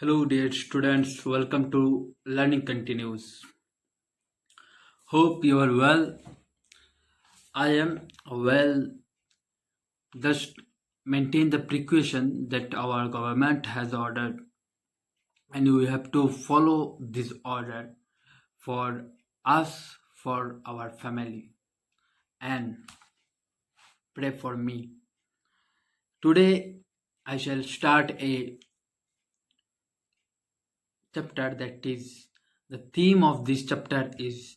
Hello, dear students. Welcome to Learning Continues. Hope you are well. I am well. Just maintain the precaution that our government has ordered, and we have to follow this order for us, for our family, and pray for me. Today, I shall start a chapter that is the theme of this chapter is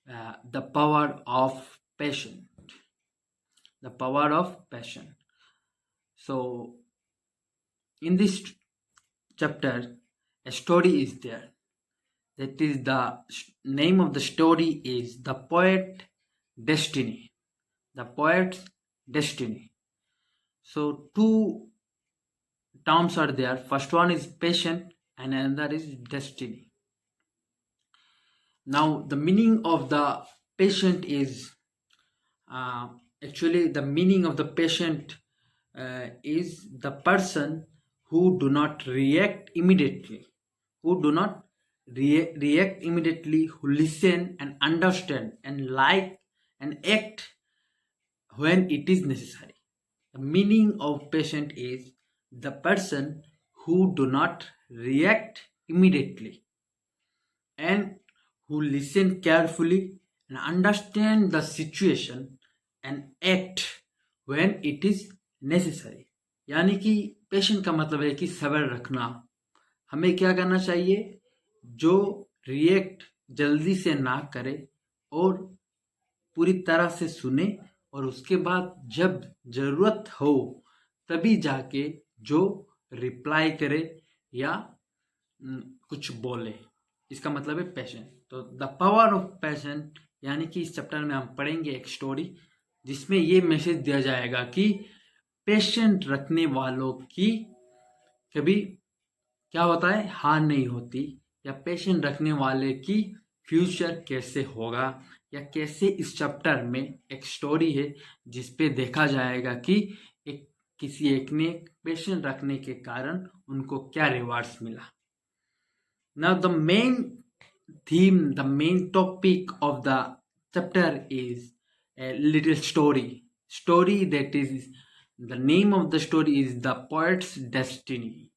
the power of passion. The power of passion. So, in this chapter, a story is there. That is the name of the story is The Poet Destiny. The Poet's Destiny. So, two terms are there. First one is passion, and another is destiny. Now, the meaning of the patient is actually the meaning of the patient is the person who do not react immediately, who listen and understand and like and act when it is necessary. The meaning of patient is the person who do not react immediately and who listen carefully and understand the situation and act when it is necessary. यानी कि patient का मतलब है कि सब्र रखना. हमें क्या करना चाहिए? जो रिएक्ट जल्दी से ना करे और पूरी तरह से सुने, और उसके बाद जब जरूरत हो तभी जाके जो रिप्लाई करे या कुछ बोले. इसका मतलब है पैशन. तो द पावर ऑफ पैशन, यानी कि इस चैप्टर में हम पढ़ेंगे एक स्टोरी जिसमें ये मैसेज दिया जाएगा कि पेशेंट रखने वालों की कभी क्या होता है, हार नहीं होती, या पेशेंट रखने वाले की फ्यूचर कैसे होगा, या कैसे इस चैप्टर में एक स्टोरी है जिसपे देखा जाएगा कि किसी एक ने पेशेंट रखने के कारण उनको क्या रिवार्ड्स मिला. Now the main theme, the main topic of the chapter is a little story. Story that is, the name of the story is The Poet's Destiny.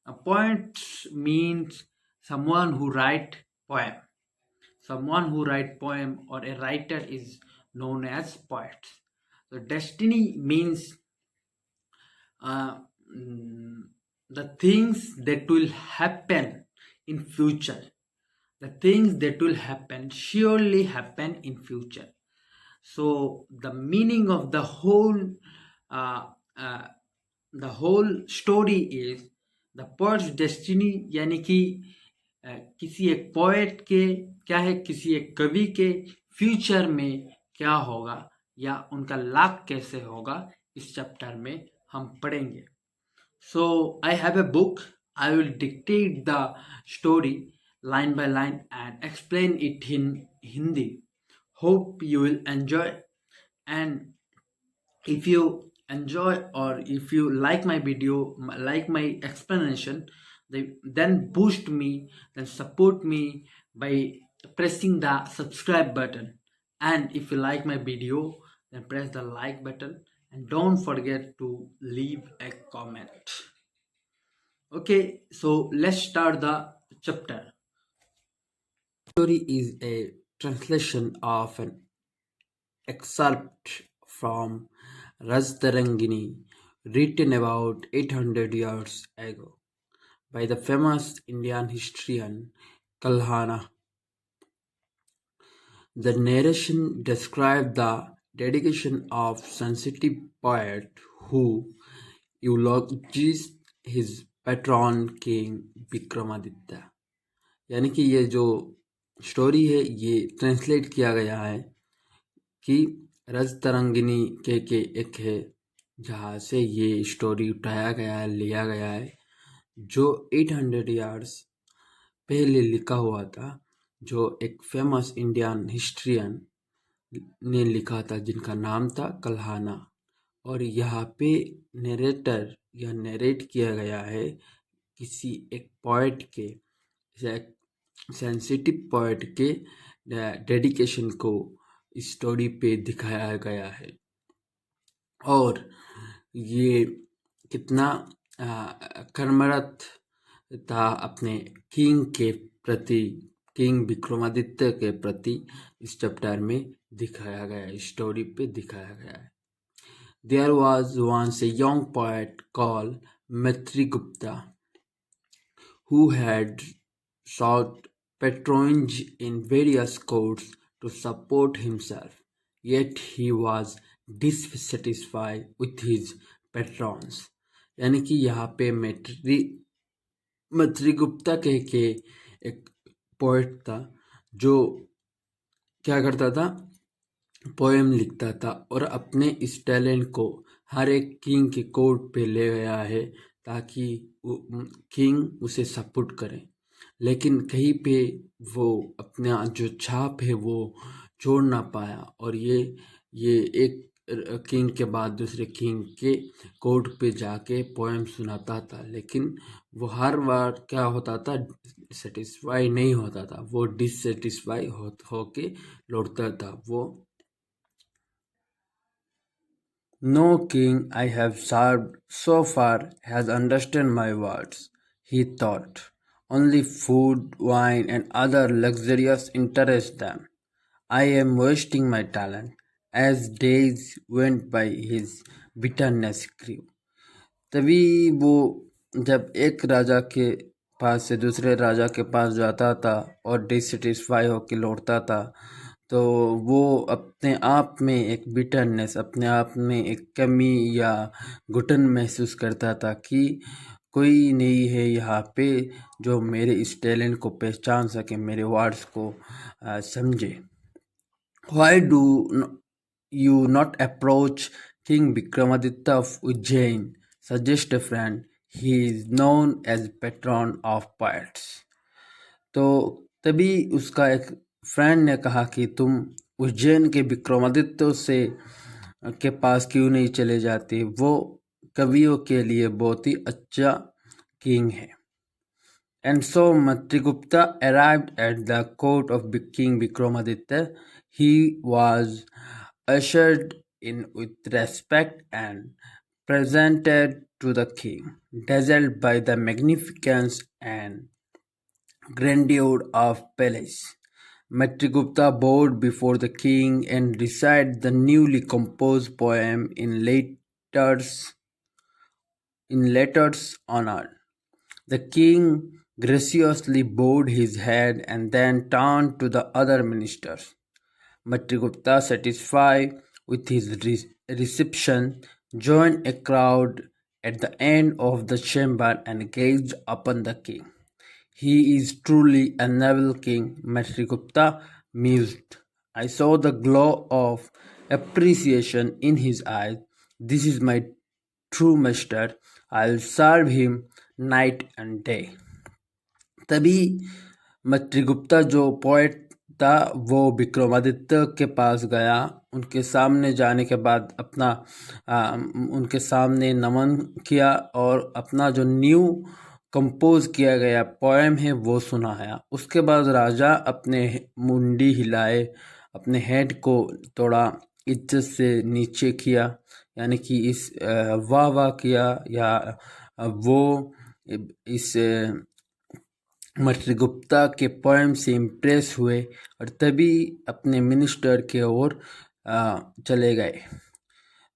A poet means someone who write poem. Someone who write poem or a writer is known as poet. So destiny means the things that will happen in future. The things that will happen surely happen in future. So the meaning of the whole story is the poet's destiny, यानी कि किसी एक poet के क्या है, किसी एक कवि के फ्यूचर में क्या होगा या उनका लाभ कैसे होगा, इस चैप्टर में हम पढ़ेंगे. So I have a book. I will dictate the story line by line and explain it in Hindi. Hope you will enjoy, and if you enjoy or if you like my video, like my explanation, then boost me, then support me by pressing the subscribe button. And if you like my video, then press the like button and don't forget to leave a comment. Okay, so let's start the chapter. Story is a translation of an excerpt from Raztarangini, written about 800 years ago by the famous Indian historian Kalhana. The narration describes the dedication of sensitive poet who eulogized his patron king Vikramaditya. यानी कि ये जो story है ये translate किया गया है कि रजतरंगिनी के एक है जहाँ से ये स्टोरी उठाया गया है, लिया गया है, जो 800 ईयर्स पहले लिखा हुआ था, जो एक फेमस इंडियन हिस्ट्रियन ने लिखा था जिनका नाम था कल्हाना. और यहाँ पे नरेटर या नरेट किया गया है किसी एक पोएट के, सेंसिटिव पोएट के डेडिकेशन को इस स्टोरी पे दिखाया गया है। और ये कितना कर्मरत था अपने किंग के प्रति, किंग विक्रमादित्य के प्रति इस चैप्टर में दिखाया गया है, स्टोरी पे दिखाया गया है। There was once a young poet called Mitragupta who had sought patronage in various courts to support himself, yet he was dissatisfied with his patrons. यानी कि यहाँ पे मित्रगुप्ता कह के एक पोएट था जो क्या करता था, पोएम लिखता था और अपने इस टैलेंट को हर एक किंग के कोर्ट पे ले गया है ताकि किंग उसे सपोर्ट करे, लेकिन कहीं पे वो अपना जो छाप है वो छोड़ ना पाया और ये एक किंग के बाद दूसरे किंग के कोर्ट पे जाके पोएम सुनाता था, लेकिन वो हर बार क्या होता था, सेटिस्फाई नहीं होता था, वो डिससेटिस्फाई होके लौटता था। वो No king I have served so far has understood my words, he thought. Only food, wine, and other luxurious interest them. I am wasting my talent. As days went by, his bitterness grew. तभी वो जब एक राजा के पास से दूसरे राजा के पास जाता था और डिससेटिस्फाई होकर लौटता था, तो वो अपने आप में एक बिटरनेस, अपने आप में एक कमी या घुटन महसूस करता था कि कोई नहीं है यहाँ पे जो मेरे इस टैलेंट को पहचान सके, मेरे वर्ड्स को समझे। Why do you not approach King Vikramaditya of Ujjain? Suggest a friend. He is known as patron of poets. तो तभी उसका एक फ्रेंड ने कहा कि तुम उज्जैन के विक्रमादित्य से के पास क्यों नहीं चले जाते, वो कवियों के लिए बहुत ही अच्छा किंग है। And so Matrigupta arrived at the court of King Vikramaditya. He was ushered in with respect and presented to the king, dazzled by the magnificence and grandeur of palace. Matrigupta bowed before the king and recited the newly composed poem in letters honored. The king graciously bowed his head and then turned to the other ministers. Matrigupta, satisfied with his reception, joined a crowd at the end of the chamber and gazed upon the king. He is truly a noble king, Matrigupta mused. I saw the glow of appreciation in his eyes. This is my true master. I'll serve him night and day. तभी मत्रिगुप्ता जो poet था वो विक्रमादित्य के पास गया। उनके सामने जाने के बाद उनके सामने नमन किया और अपना जो न्यू कंपोज किया गया पोएम है वो सुनाया। उसके बाद राजा अपने मुंडी हिलाए, अपने हेड को थोड़ा इज्जत से नीचे किया, यानी कि इस वाह वाह किया, या वो इस मत्रिगुप्ता के पोएम से इम्प्रेस हुए और तभी अपने मिनिस्टर के ओर चले गए।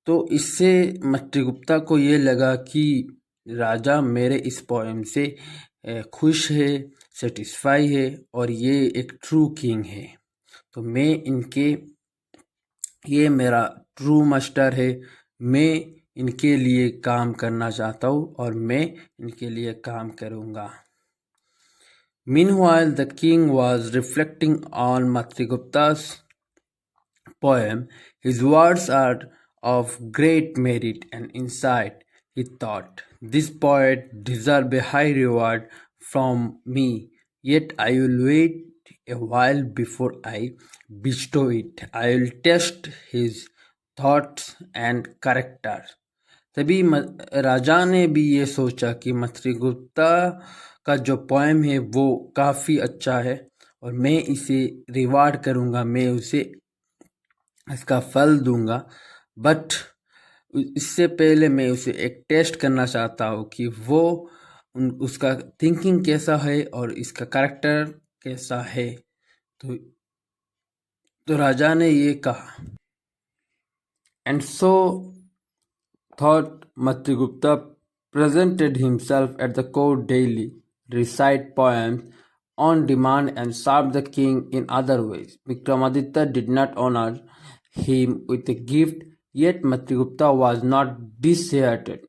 तो इससे मत्रिगुप्ता को ये लगा कि राजा मेरे इस पोएम से खुश है, सेटिस्फाई है और ये एक ट्रू किंग है, तो ये मेरा ट्रू मास्टर है, मैं इनके लिए काम करना चाहता हूँ और मैं इनके लिए काम करूँगा। Meanwhile, the king was reflecting on Matrigupta's poem. His words are of great merit and insight, he thought. This poet deserves a high reward from me, yet I will wait a while before I bestow it. I will test his thoughts and character. तभी राजा ने भी ये सोचा कि मत्स्यगुप्ता का जो poem है वो काफ़ी अच्छा है और मैं इसे रिवार्ड करूँगा, मैं उसे इसका फल दूंगा। बट इससे पहले मैं उसे एक टेस्ट करना चाहता हूँ कि वो उसका थिंकिंग कैसा है और इसका कैरेक्टर कैसा है। तो राजा ने ये कहा। And so thought Matrigupta presented himself at the court daily, recite poems on demand and served the king in other ways. Vikramaditya did not honor him with a gift, yet Matrigupta was not disheartened.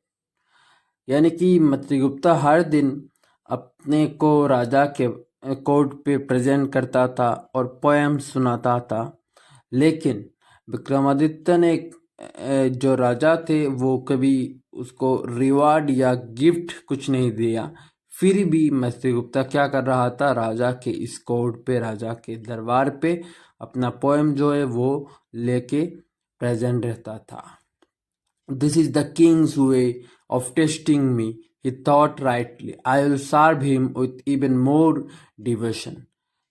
यानी कि मत्स्यगुप्ता हर दिन अपने को राजा के court पे present करता था और पोएम सुनाता था, लेकिन विक्रमादित्य ने जो राजा थे वो कभी उसको रिवार्ड या गिफ्ट कुछ नहीं दिया। फिर भी मत्स्यगुप्ता क्या कर रहा था, राजा के इस कोर्ट पे, राजा के दरबार पे अपना पोएम जो है वो लेके प्रेजेंट रहता था। This is the king's way of testing me, he thought rightly. I will serve him with even more devotion.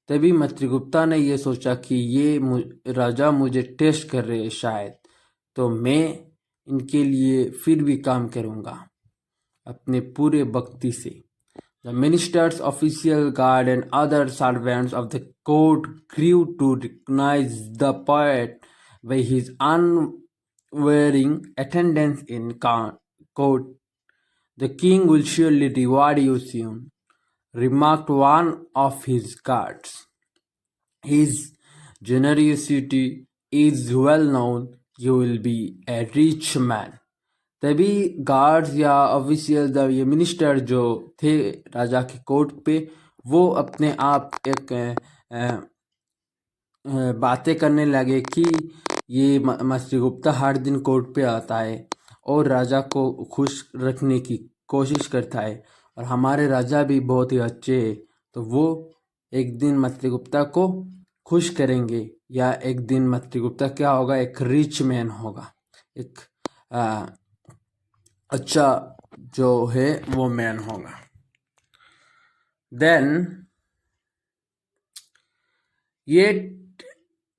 तभी मत्स्यगुप्ता ने ये सोचा कि ये राजा मुझे टेस्ट कर रहे हैं शायद, तो मैं इनके लिए फिर भी काम करूँगा अपने पूरे भक्ति से। The ministers, official guard and other servants of the court grew to recognize the poet by his unwearying attendance in court. The king will surely reward you soon, remarked one of his guards. His generosity is well known. You will be a rich man. तभी guards या official ये minister जो थे राजा के court पे, वो अपने आप एक बातें करने लगे कि ये मत्स्यगुप्ता हर दिन कोर्ट पे आता है और राजा को खुश रखने की कोशिश करता है और हमारे राजा भी बहुत ही अच्छे हैं, तो वो एक दिन मत्स्यगुप्ता को खुश करेंगे या एक दिन मत्स्यगुप्ता क्या होगा, एक रिच मैन होगा, एक अच्छा जो है वो मैन होगा। Then yet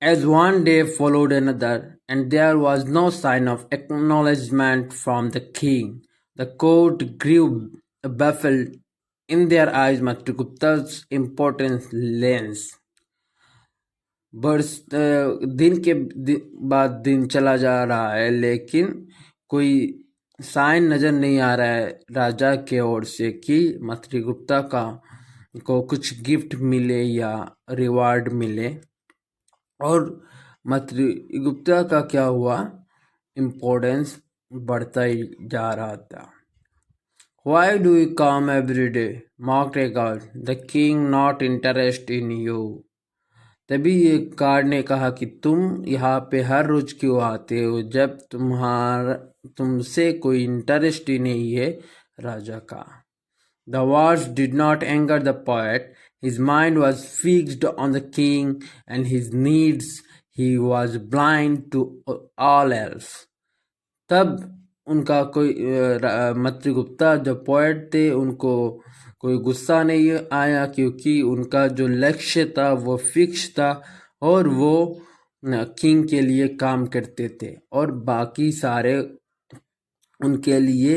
as one day followed another and there was no sign of acknowledgement from the king, the court grew baffled. In their eyes मत्स्यगुप्ता's importance lens. बरस दिन के बाद दिन चला जा रहा है लेकिन कोई साइन नज़र नहीं आ रहा है राजा के ओर से कि मत्स्यगुप्ता को कुछ गिफ्ट मिले या रिवार्ड मिले। और मत्स्यगुप्ता का क्या हुआ, इम्पोर्टेंस बढ़ता ही जा रहा था। Why do you come every day? mocked a guard. The king not interested in you. तभी एक गार्ड ने कहा कि तुम यहाँ पे हर रोज क्यों आते हो जब तुमसे कोई इंटरेस्ट ही नहीं है राजा का। The words did not anger the poet. His mind was fixed on the king and his needs. He was blind to all else. तब उनका कोई मत्स्यगुप्ता जो पोएट थे उनको कोई गुस्सा नहीं आया क्योंकि उनका जो लक्ष्य था वो फिक्स था और वो किंग के लिए काम करते थे और बाकी सारे उनके लिए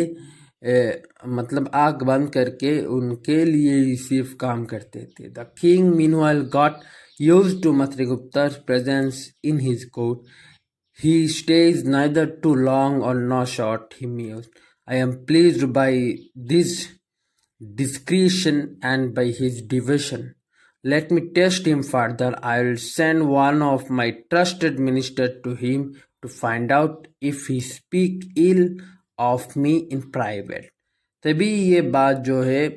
मतलब आग बंद करके उनके लिए ही सिर्फ काम करते थे। The king meanwhile got used to मत्स्यगुप्ता's presence in his court. He stays neither too long or nor short, he mused. I am pleased by this discretion and by his devotion. Let me test him further. I will send one of my trusted ministers to him to find out if he speak ill of me in private. तभी ये बात जो है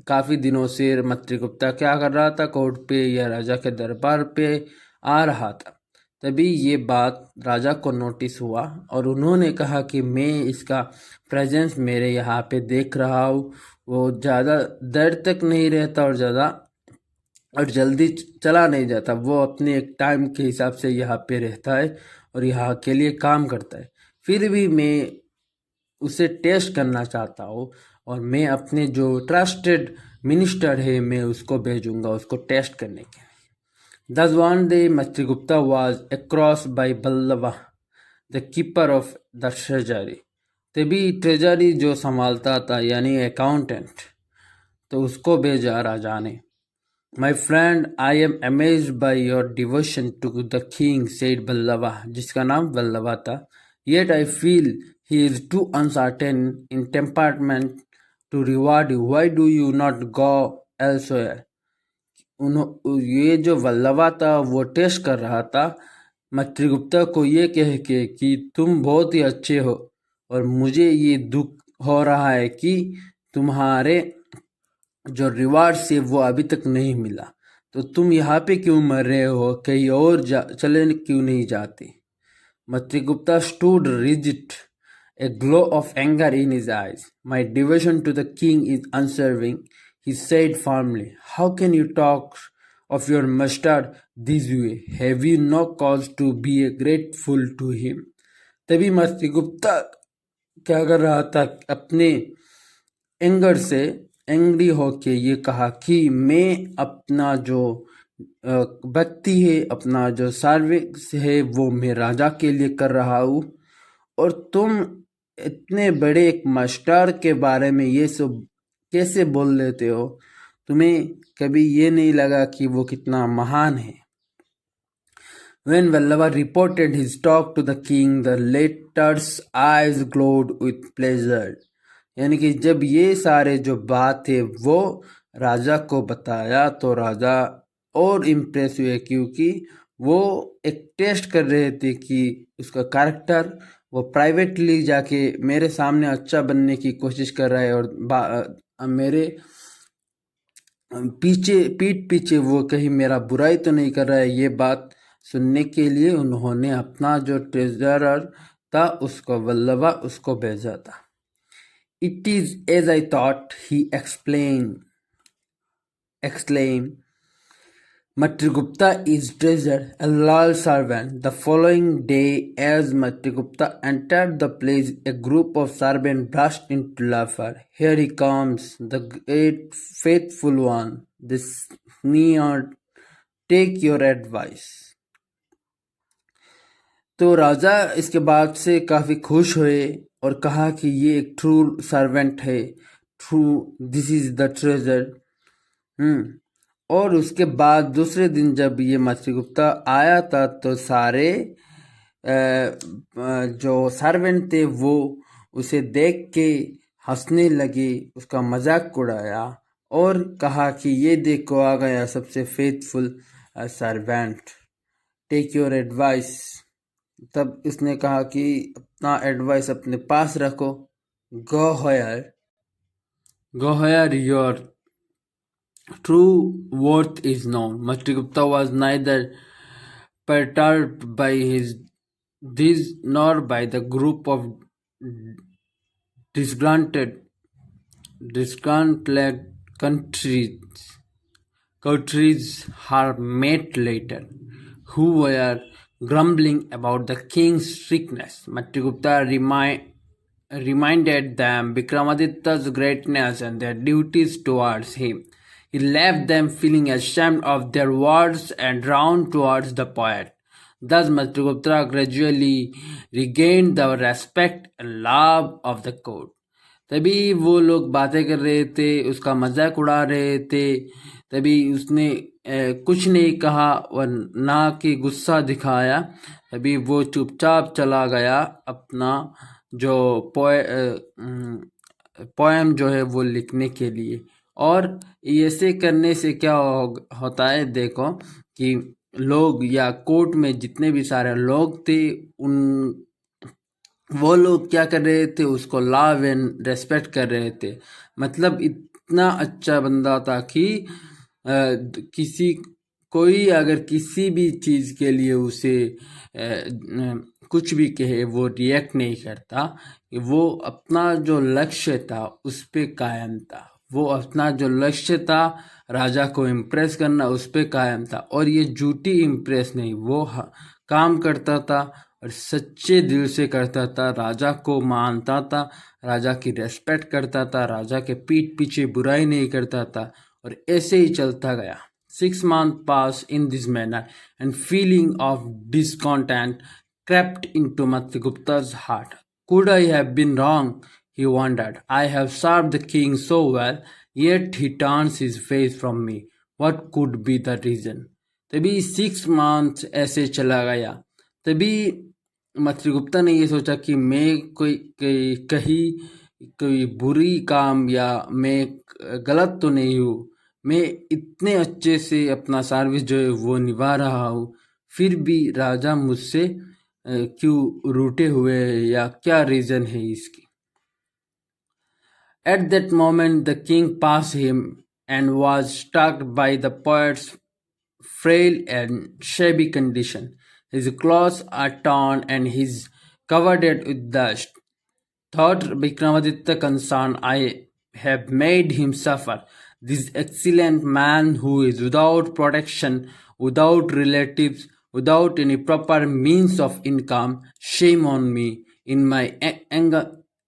काफ़ी दिनों से मत्स्यगुप्ता क्या कर रहा था, कोर्ट पे या राजा के दरबार पे आ रहा था। तभी ये बात राजा को नोटिस हुआ और उन्होंने कहा कि मैं इसका प्रेजेंस मेरे यहाँ पे देख रहा हूँ, वो ज़्यादा देर तक नहीं रहता और जल्दी चला नहीं जाता, वो अपने एक टाइम के हिसाब से यहाँ पे रहता है और यहाँ के लिए काम करता है। फिर भी मैं उसे टेस्ट करना चाहता हूँ और मैं अपने जो ट्रस्टेड मिनिस्टर है मैं उसको भेजूंगा उसको टेस्ट करने के लिए। Thus one day Mastrigupta was across by Ballava, the keeper of the treasury. तभी ट्रेजरी जो संभालता था यानी अकाउंटेंट, तो उसको भेजा राजा ने। My friend, I am amazed by your devotion to the king, said Ballava, जिसका नाम बल्लवा था. Yet I feel he is too uncertain in temperament to reward you. Why do you not go elsewhere? ये जो वल्लवा था वो test कर रहा था मत्रिगुप्ता को ये कह के कि तुम बहुत ही अच्छे हो और मुझे ये दुख हो रहा है कि तुम्हारे जो रिवार्ड से वो अभी तक नहीं मिला, तो तुम यहाँ पे क्यों मर रहे हो, कहीं और चले क्यों नहीं जाते। Matrigupta stood rigid, a glow of anger in his eyes. My devotion to the king is unserving, he said firmly. How can you talk of your master this way? Have you no cause to be grateful to him? तभी मत्स्यगुप्ता क्या कर रहा था, अपने anger से angry होके ये कहा कि मैं अपना जो व्यक्ति है, अपना जो सर्विस है वो मैं राजा के लिए कर रहा हूँ, और तुम इतने बड़े एक मास्टर के बारे में ये सब कैसे बोल लेते हो, तुम्हें कभी ये नहीं लगा कि वो कितना महान है। When Vallava reported his talk to the king, the latter's eyes glowed with pleasure. यानी कि जब ये सारे जो बात है वो राजा को बताया तो राजा और इम्प्रेस हुए, क्योंकि वो एक टेस्ट कर रहे थे कि उसका कैरेक्टर वो प्राइवेटली जाके मेरे सामने अच्छा बनने की कोशिश कर रहा है और मेरे पीठ पीछे वो कहीं मेरा बुराई तो नहीं कर रहा है। ये बात सुनने के लिए उन्होंने अपना जो ट्रेजरर था उसको वल्लवा उसको भेजा था। It is as I thought, he exclaimed. Matrigupta is treasured, a loyal servant. The following day, as Matrigupta entered the place, a group of servants burst into laughter. Here he comes, the great faithful one. They sneered, take your advice. तो राजा इसके बाद से काफी खुश हुए और कहा कि ये एक ट्रू सर्वेंट है, true, this is the treasure. और उसके बाद दूसरे दिन जब ये मत्स्यगुप्ता आया था तो सारे जो सर्वेंट थे वो उसे देख के हंसने लगे, उसका मजाक उड़ाया और कहा कि ये देखो आ गया सबसे faithful servant, take your advice. तब उसने कहा कि अपना एडवाइस अपने पास रखो, go here your true worth is known. Matrigupta was neither perturbed by this nor by the group of disgruntled countries her mate later, who were grumbling about the king's strictness. Matrigupta reminded them Vikramaditya's greatness and their duties towards him. He left them feeling ashamed of their words and drawn towards the poet. Thus Matrigupta gradually regained the respect and love of the court. तभी वो लोग बातें कर रहे थे, उसका मजाक उड़ा रहे थे, तभी उसने कुछ नहीं कहा और ना कि गुस्सा दिखाया। तभी वो चुपचाप चला गया अपना जो पोएम जो है वो लिखने के लिए। और ऐसे करने से क्या होता है, देखो कि लोग या कोर्ट में जितने भी सारे लोग थे वो लोग क्या कर रहे थे, उसको लव एंड रेस्पेक्ट कर रहे थे। मतलब इतना अच्छा बंदा था कि कोई अगर किसी भी चीज़ के लिए उसे कुछ भी कहे वो रिएक्ट नहीं करता, वो अपना जो लक्ष्य था उस पे कायम था। वो अपना जो लक्ष्य था राजा को इम्प्रेस करना उस पे कायम था, और ये झूठी इम्प्रेस नहीं, वो काम करता था और सच्चे दिल से करता था, राजा को मानता था, राजा की रेस्पेक्ट करता था, राजा के पीठ पीछे बुराई नहीं करता था, और ऐसे ही चलता गया. 6 months passed in this manner, and feeling of discontent crept into Matragupta's heart. Could I have been wrong? He wondered. I have served the king so well, yet he turns his face from me. What could be the reason? तभी 6 months ऐसे चला गया. तभी मत्स्यगुप्ता ने ये सोचा कि मैं कहीं कोई बुरी काम या मैं गलत तो नहीं हूँ. मैं इतने अच्छे से अपना सर्विस जो है वो निभा रहा हूँ, फिर भी राजा मुझसे क्यों रूठे हुए हैं, या क्या रीजन है इसकी. At that moment the king passed him and was struck by the poet's frail and shabby condition. His clothes are torn and he is covered with dust. Thought Vikramaditya concerned, I have made him suffer. This excellent man who is without protection, without relatives, without any proper means of income, shame on me. In my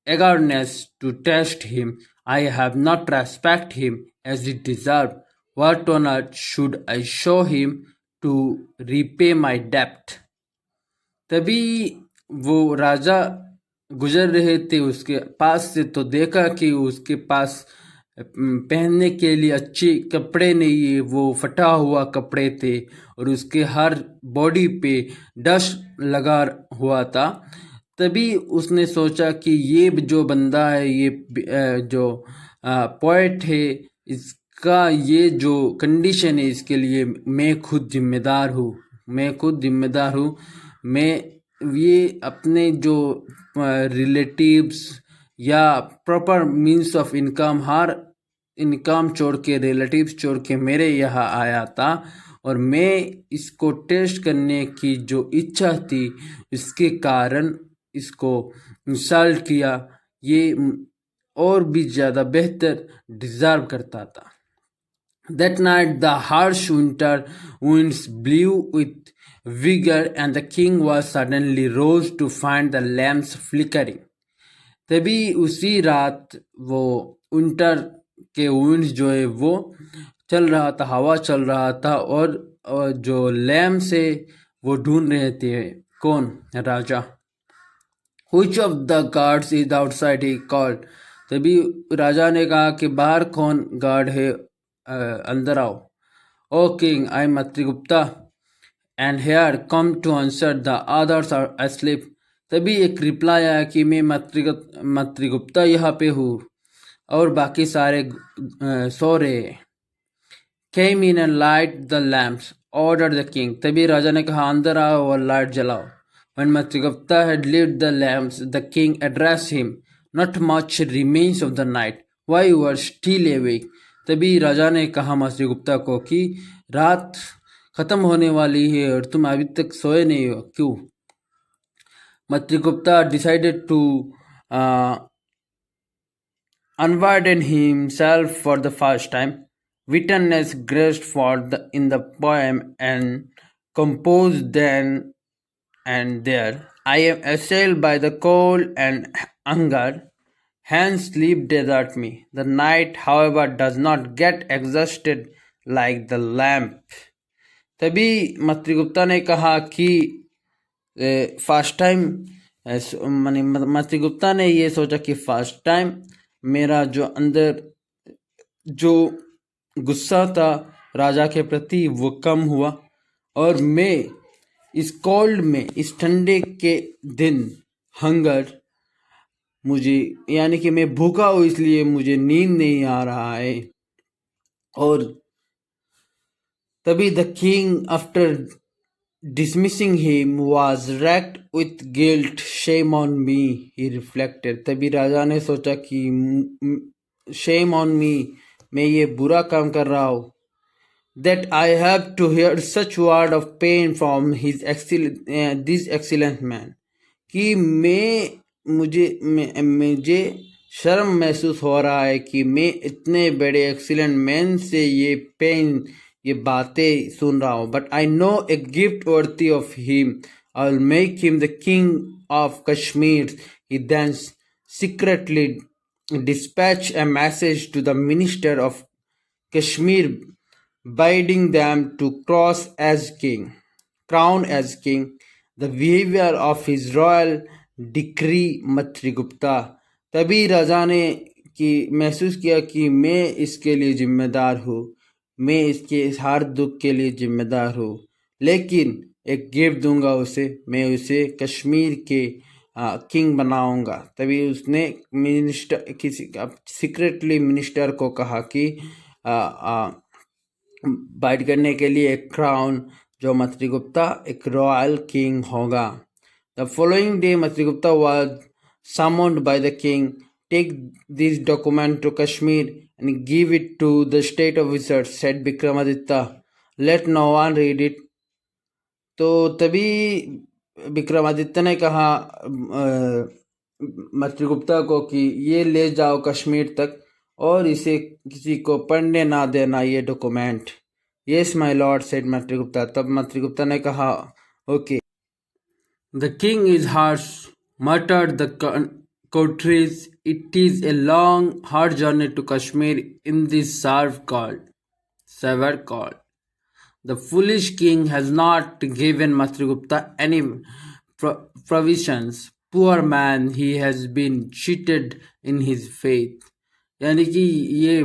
eagerness to test him, I have not respected him as he deserved. What on earth should I show him to repay my debt? तभी वो राजा गुजर रहे थे उसके पास से, तो देखा कि उसके पास पहनने के लिए अच्छे कपड़े नहीं है, वो फटा हुआ कपड़े थे और उसके हर बॉडी पे डस्ट लगा हुआ था. तभी उसने सोचा कि ये जो बंदा है, ये जो पोएट है, इसका ये जो कंडीशन है, इसके लिए मैं खुद जिम्मेदार हूँ. मैं ये अपने जो रिलेटिव्स या proper means of income, her income छोड़ के, रिलेटिव्स छोड़ के मेरे यहाँ आया था, और मैं इसको टेस्ट करने की जो इच्छा थी, इसके कारण इसको इंसल्ट किया. ये और भी ज़्यादा बेहतर डिज़र्व करता था. That night the harsh winter winds blew with vigor, and the king was suddenly roused to find the lamps flickering. तभी उसी रात वो विंटर के विंड्स जो है वो चल रहा था, हवा चल रहा था, और जो लैम्प से वो ढूंढ रहे थे. कौन? राजा. Which of the guards is outside? He called. तभी राजा ने कहा कि बाहर कौन गार्ड है, अंदर आओ. O king, I am Matragupta and here come to answer, the others are asleep. तभी एक रिप्लाई आया कि मैं मत्रिगुप्ता यहाँ पे हूँ और बाकी सारे सो रहे. Came in and light the lamps, ordered the king. तभी राजा ने कहा अंदर आओ और लाइट जलाओ. When Matragupta had lit the lamps, the king addressed him. Not much remains of the night. Why you are still awake? तभी राजा ने कहा मत्स्यगुप्ता को कि रात खत्म होने वाली है और तुम अभी तक सोए नहीं हो, क्यों? मत्स्यगुप्ता decided to unburden himself for the first time. Witness graced in the poem and composed then and there. I am assailed by the cold and hunger, hence sleep desert me. The night, however, does not get exhausted like the lamp. तभी मत्स्यगुप्ता ने कहा कि first time, मत्स्यगुप्ता ने ये सोचा कि first time मेरा जो अंदर जो गुस्सा था राजा के प्रति वो कम हुआ, और मैं इस कोल्ड में, इस ठंडे के दिन हंगर, मुझे यानी कि मैं भूखा हूँ इसलिए मुझे नींद नहीं आ रहा है. और तभी the king after dismissing him was racked with guilt. Shame on me, he reflected. तभी राजा ने सोचा कि shame on me, मैं ये बुरा काम कर रहा हूँ. That I have to hear such word of pain from this excellent man. कि मुझे शर्म महसूस हो रहा है कि मैं इतने बड़े एक्सीलेंट मैन से ये बातें सुन रहा हूँ. But I know a gift worthy of him. I'll make him the king of Kashmir. He then secretly dispatched a message to the minister of Kashmir, bidding them to crown as king. The behavior of his royal decree Matrigupta. तभी राजा ने महसूस किया कि मैं इसके लिए जिम्मेदार हूँ, मैं इसके हर दुख के लिए जिम्मेदार हूँ, लेकिन एक गिफ्ट दूंगा उसे, मैं उसे कश्मीर के किंग बनाऊंगा। तभी उसने सीक्रेटली मिनिस्टर को कहा कि बाइट करने के लिए एक क्राउन, जो मत्रिगुप्ता एक रॉयल किंग होगा। The following day Matrigupta was summoned by the king, take this document to Kashmir and give it to the state officer, said Vikramaditya, let no one read it. तो तभी विक्रमादित्य ने कहा मत्रिगुप्ता को कि ये ले जाओ कश्मीर तक और इसे किसी को पढ़ने ना देना ये document. Yes my lord, said Matrigupta. तब मत्रिगुप्ता ने कहा okay. The king is harsh, muttered the courtiers, it is a long hard journey to Kashmir in this severe cold. The foolish king has not given Matrigupta any provisions. Poor man, he has been cheated in his faith. यानी कि ये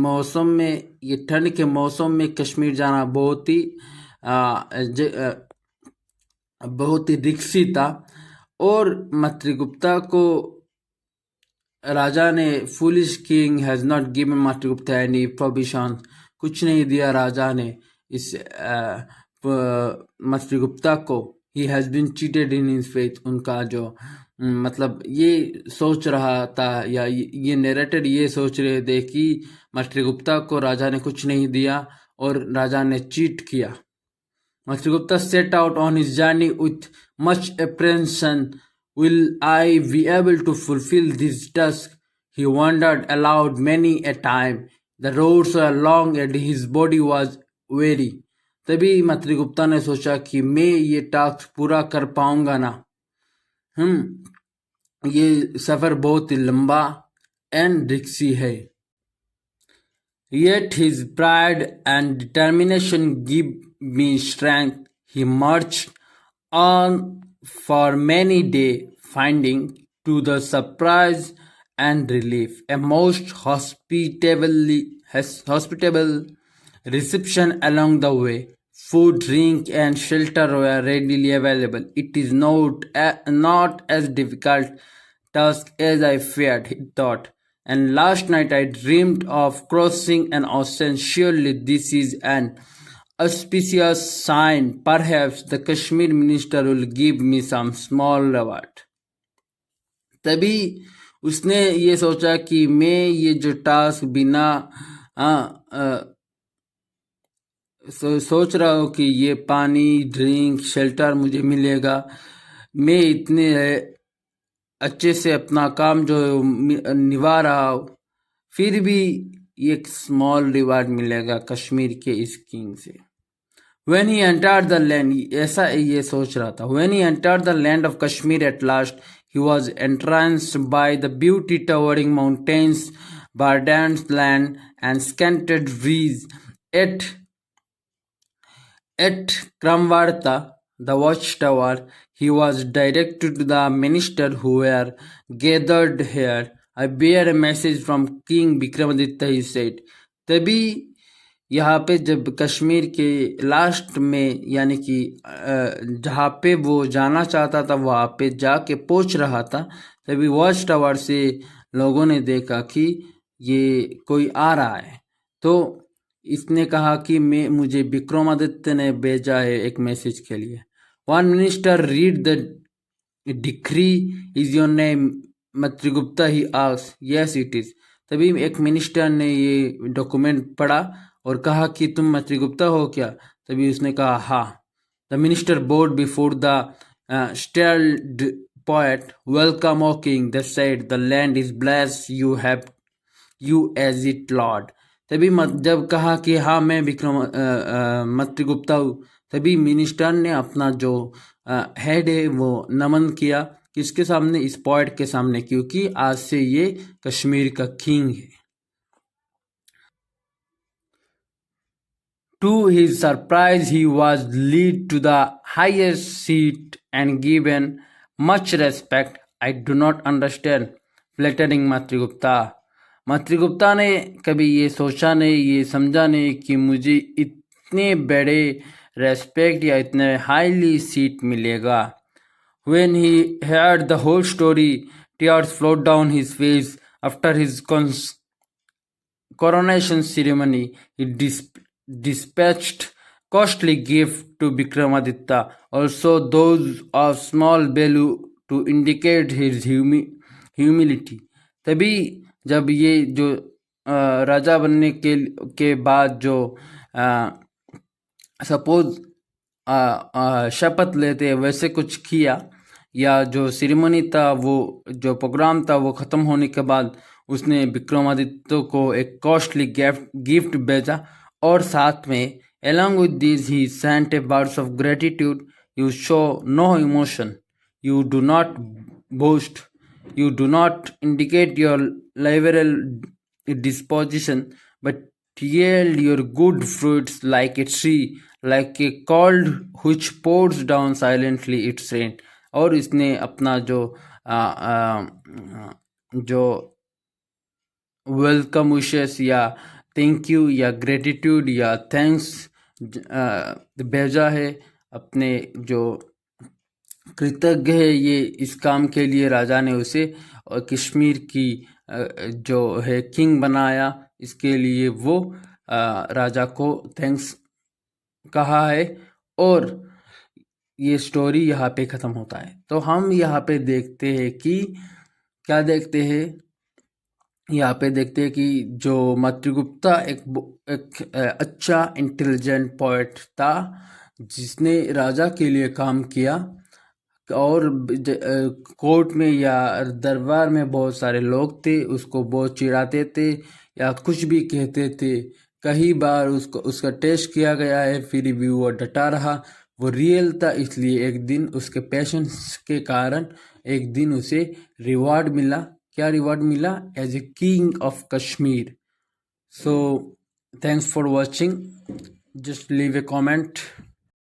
मौसम में, ये ठंड के मौसम में कश्मीर जाना बहुत ही रिस्की था, और मत्रिगुप्ता को राजा ने, foolish king has not given Matrigupta any provision, कुछ नहीं दिया राजा ने इस मत्रिगुप्ता को। He has been cheated in his faith, उनका जो मतलब ये सोच रहा था, या ये नैरेटर ये सोच रहे थे कि मत्रिगुप्ता को राजा ने कुछ नहीं दिया और राजा ने चीट किया। Matrigupta set out on his journey with much apprehension. Will I be able to fulfill this task? He wondered aloud many a time. The roads were long and his body was weary. तभी मत्रिगुप्ता ने सोचा कि मैं ये task पूरा कर पाऊंगा ना, ये सफर बहुत ही लंबा एंड रिस्की है। Yet his pride and determination give me strength. He marched on for many days, finding to the surprise and relief a most hospitable reception along the way. Food, drink, and shelter were readily available. It is not as difficult task as I feared, he thought. And last night I dreamed of crossing an ocean. Surely this is an auspicious sign. Perhaps the Kashmir minister will give me some small reward. तभी उसने ये सोचा कि मैं ये जो task बिना सोच रहा हूँ कि ये पानी, ड्रिंक, शेल्टर मुझे मिलेगा, मैं इतने अच्छे से अपना काम जो निभा रहा हूँ, फिर भी एक स्मॉल रिवार्ड मिलेगा कश्मीर के इस किंग से। When he entered the land, ऐसा ये सोच रहा था। When he entered the land of Kashmir at last, he was entranced by the beauty towering mountains, verdant land, and scented breeze. At Kramvarta, the watchtower, he was directed to the minister who were gathered here. I bear a message from King Vikramaditya, he said. तभी यहाँ पे जब कश्मीर के last में, यानी कि जहाँ पे वो जाना चाहता था वहाँ पे जाके पहुँच रहा था, तभी वॉच टावर से लोगों ने देखा कि ये कोई आ रहा है। तो इसने कहा कि मुझे विक्रमादित्य ने भेजा है एक मैसेज के लिए। One minister read the decree, is your name Matrigupta, he asked. Yes it is. तभी एक मिनिस्टर ने ये डॉक्यूमेंट पढ़ा और कहा कि तुम मत्रिगुप्ता हो क्या? तभी उसने कहा हाँ। The minister bowed before the stalled poet, welcome O king, the said, the land is blessed, you have you as it lord. तभी जब कहा कि हाँ मैं मत्रिगुप्ता हूँ, तभी मिनिस्टर ने अपना जो हेड है वो नमन किया किसके सामने, इस पोएट के सामने, क्योंकि आज से ये कश्मीर का किंग है। To his surprise, he was led to the highest seat and given much respect. I do not understand. Flattering मातृगुप्ता। मातृगुप्ता ने कभी ये सोचा नहीं, ये समझा नहीं कि मुझे इतने बड़े रेस्पेक्ट या इतने हाईली सीट मिलेगा। When he heard the whole story, tears flowed down his face. After his coronation ceremony, he dispatched costly gifts to Vikramaditya, also those of small value to indicate his humility. तभी जब ये जो राजा बनने के बाद जो suppose शपथ लेते वैसे कुछ किया, या जो सेरेमनी था, वो जो प्रोग्राम था, वो ख़त्म होने के बाद उसने विक्रमादित्य को एक कॉस्टली गिफ्ट भेजा, और साथ में along with this he sent a words of gratitude. You show no emotion, you do not boast, you do not indicate your liberal disposition, but yield your good fruits like a tree, like a cold which pours down silently its rain. और इसने अपना जो welcome wishes या thank you या gratitude या thanks भेजा है, अपने जो कृतज्ञ है ये इस काम के लिए राजा ने उसे, और कश्मीर की जो है किंग बनाया, इसके लिए वो राजा को थैंक्स कहा है। और ये स्टोरी यहाँ पे ख़त्म होता है। तो हम यहाँ पे देखते हैं कि क्या देखते हैं, यहाँ पे देखते हैं कि जो मातृगुप्ता एक अच्छा इंटेलिजेंट पोएट था, जिसने राजा के लिए काम किया, और कोर्ट में या दरबार में बहुत सारे लोग थे, उसको बहुत चिढ़ाते थे या कुछ भी कहते थे। कई बार उसका टेस्ट किया गया है, फिर भी वो डटा रहा, वो रियल था। इसलिए एक दिन उसके पैशंस के कारण एक दिन उसे रिवॉर्ड मिला। क्या रिवॉर्ड मिला? As a king of Kashmir. So thanks for watching, just leave a comment.